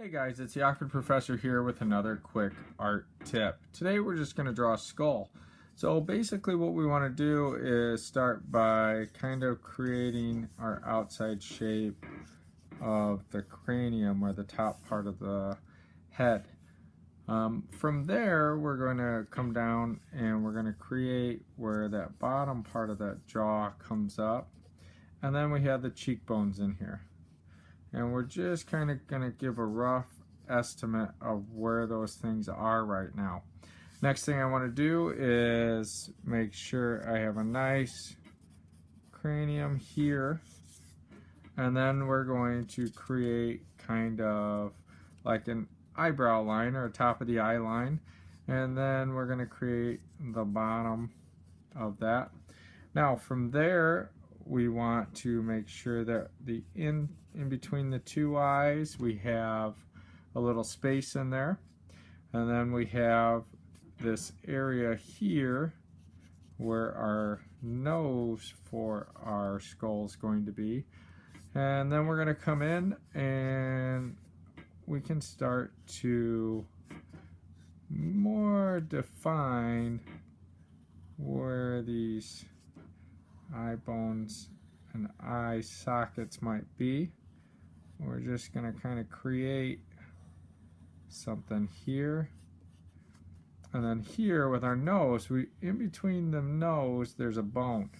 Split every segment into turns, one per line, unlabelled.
Hey guys, it's the Awkward Professor here with another quick art tip. Today we're just going to draw a skull. So basically what we want to do is start by kind of creating our outside shape of the cranium, or the top part of the head. From there we're going to come down and we're going to create where that bottom part of that jaw comes up, and then we have the cheekbones in here. And we're just kind of going to give a rough estimate of where those things are right now. Next thing I want to do is make sure I have a nice cranium here. And then we're going to create kind of like an eyebrow line, or top of the eye line. And then we're going to create the bottom of that. Now from there, we want to make sure that the in between the two eyes we have a little space in there, and then we have this area here where our nose for our skull is going to be, and then we're going to come in and we can start to more define where these eye bones and eye sockets might be. We're just going to kind of create something here, and then here with our nose, in between the nose there's a bone,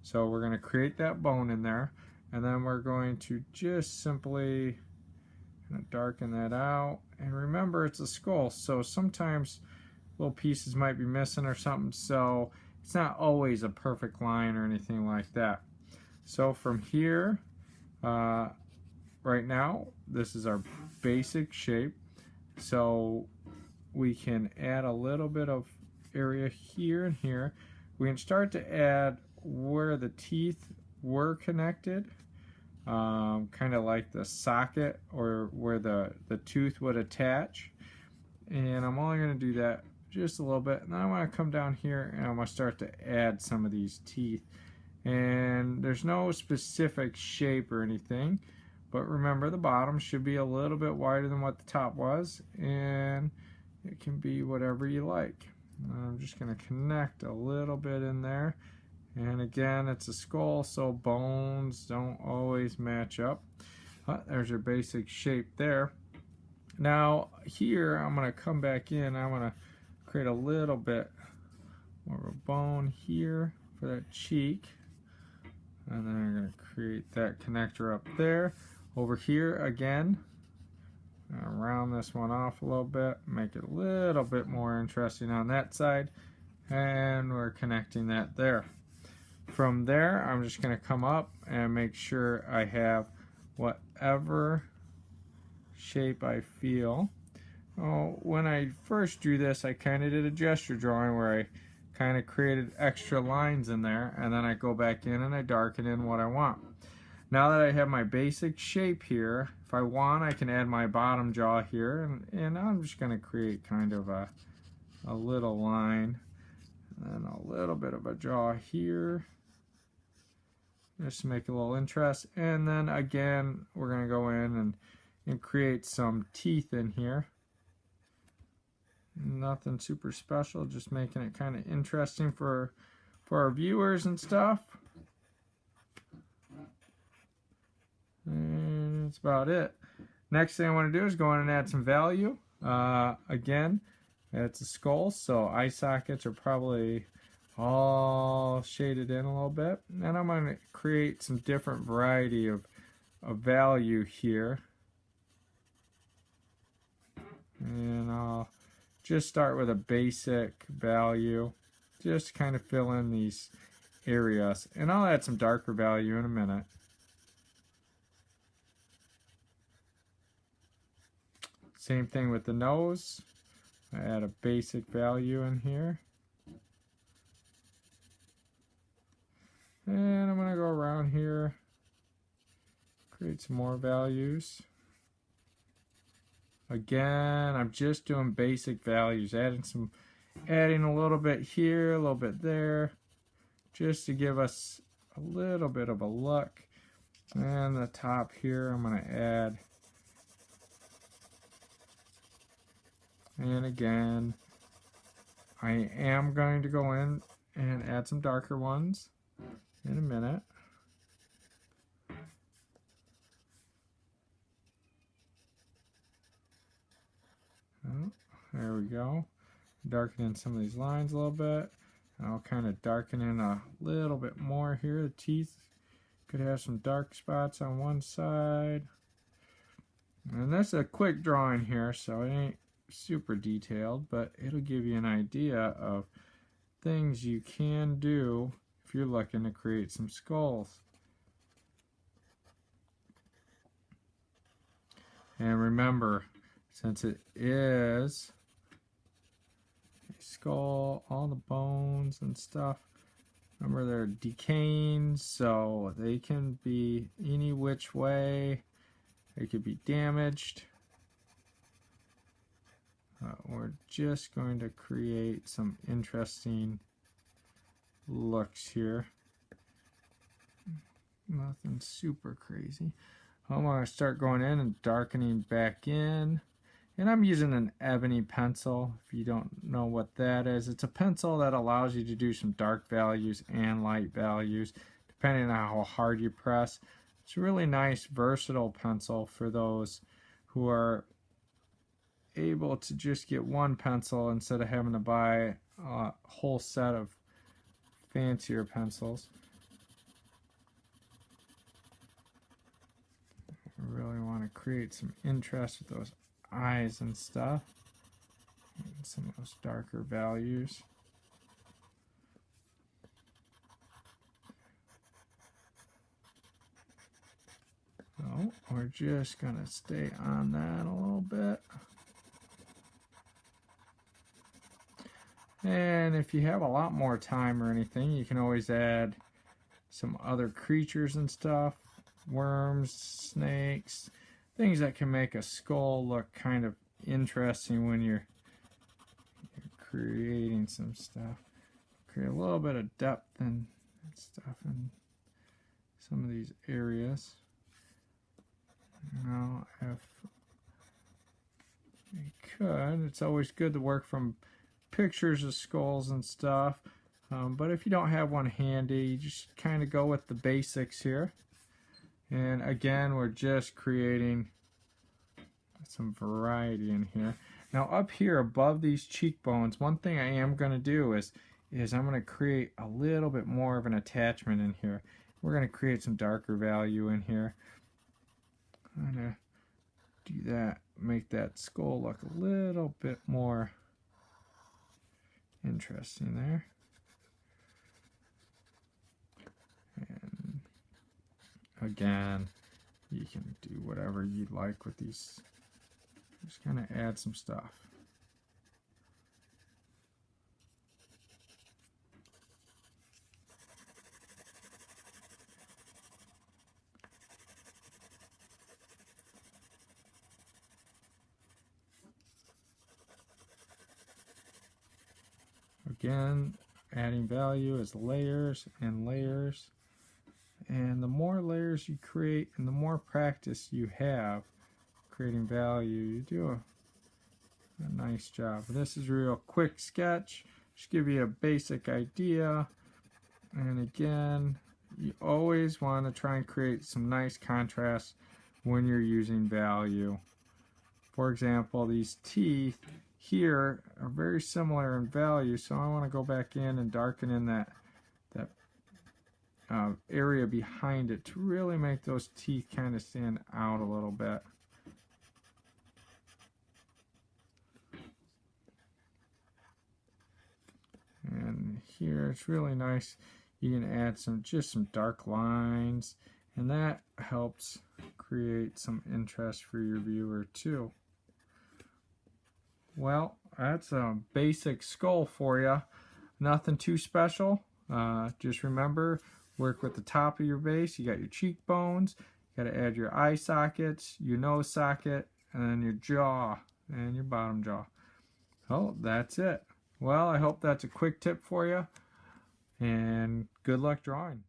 so we're going to create that bone in there, and then we're going to just simply kind of darken that out. And remember, it's a skull, so sometimes little pieces might be missing or something, so it's not always a perfect line or anything like that. So from here, right now, this is our basic shape. So we can add a little bit of area here and here. We can start to add where the teeth were connected, kind of like the socket, or where the tooth would attach. And I'm only going to do that just a little bit, and then I want to come down here and I'm going to start to add some of these teeth. And there's no specific shape or anything, but remember, the bottom should be a little bit wider than what the top was, and it can be whatever you like. I'm just going to connect a little bit in there, and again, it's a skull, so bones don't always match up. There's your basic shape there. Now here I'm going to come back in. I'm going to create a little bit more of a bone here for that cheek, and then I'm going to create that connector up there. Over here again, round this one off a little bit, make it a little bit more interesting on that side, and we're connecting that there. From there, I'm just going to come up and make sure I have whatever shape I feel. When I first drew this, I kind of did a gesture drawing where I kind of created extra lines in there, and then I go back in and I darken in what I want. Now that I have my basic shape here, if I want, I can add my bottom jaw here, and I'm just going to create kind of a little line, and a little bit of a jaw here, just to make a little interest. And then again, we're going to go in and create some teeth in here. Nothing super special, just making it kind of interesting for our viewers and stuff. And that's about it. Next thing I want to do is go in and add some value. Again, it's a skull, so eye sockets are probably all shaded in a little bit. And I'm going to create some different variety of value here. And I'll just start with a basic value, just kind of fill in these areas. And I'll add some darker value in a minute. Same thing with the nose. I add a basic value in here. And I'm going to go around here, create some more values. Again, I'm just doing basic values, adding a little bit here, a little bit there, just to give us a little bit of a look. And the top here, I'm going to add And again, I am going to go in and add some darker ones in a minute. Oh, there we go. Darken in some of these lines a little bit. I'll kind of darken in a little bit more here. The teeth could have some dark spots on one side. And that's a quick drawing here, so it ain't super detailed, but it'll give you an idea of things you can do if you're looking to create some skulls. And remember, since it is a skull, all the bones and stuff, remember they're decaying, so they can be any which way. They could be damaged. We're just going to create some interesting looks here. Nothing super crazy. I'm going to start going in and darkening back in. And I'm using an ebony pencil. If you don't know what that is, it's a pencil that allows you to do some dark values and light values, depending on how hard you press. It's a really nice, versatile pencil for those who are able to just get one pencil instead of having to buy a whole set of fancier pencils. I really want to create some interest with those eyes and stuff, and some of those darker values. So we're just going to stay on that a little bit. And if you have a lot more time or anything, you can always add some other creatures and stuff. Worms, snakes, things that can make a skull look kind of interesting when you're creating some stuff. Create a little bit of depth and stuff in some of these areas. Now, if you could, it's always good to work from pictures of skulls and stuff, but if you don't have one handy, you just kind of go with the basics here. And again, we're just creating some variety in here. Now up here above these cheekbones, one thing I am going to do is I'm going to create a little bit more of an attachment in here. We're going to create some darker value in here. I'm going to do that, make that skull look a little bit more interesting there. And again, you can do whatever you'd like with these. Just kind of add some stuff. Again, adding value is layers and layers. And the more layers you create and the more practice you have creating value, you do a nice job. This is a real quick sketch, just give you a basic idea. And again, you always want to try and create some nice contrast when you're using value. For example, these teeth here are very similar in value, so I want to go back in and darken in that area behind it to really make those teeth kind of stand out a little bit. And here it's really nice. You can add some dark lines, and that helps create some interest for your viewer too. Well, that's a basic skull for you. Nothing too special. Just remember, work with the top of your base. You got your cheekbones. You got to add your eye sockets, your nose socket, and then your jaw and your bottom jaw. Oh, that's it. Well, I hope that's a quick tip for you, and good luck drawing.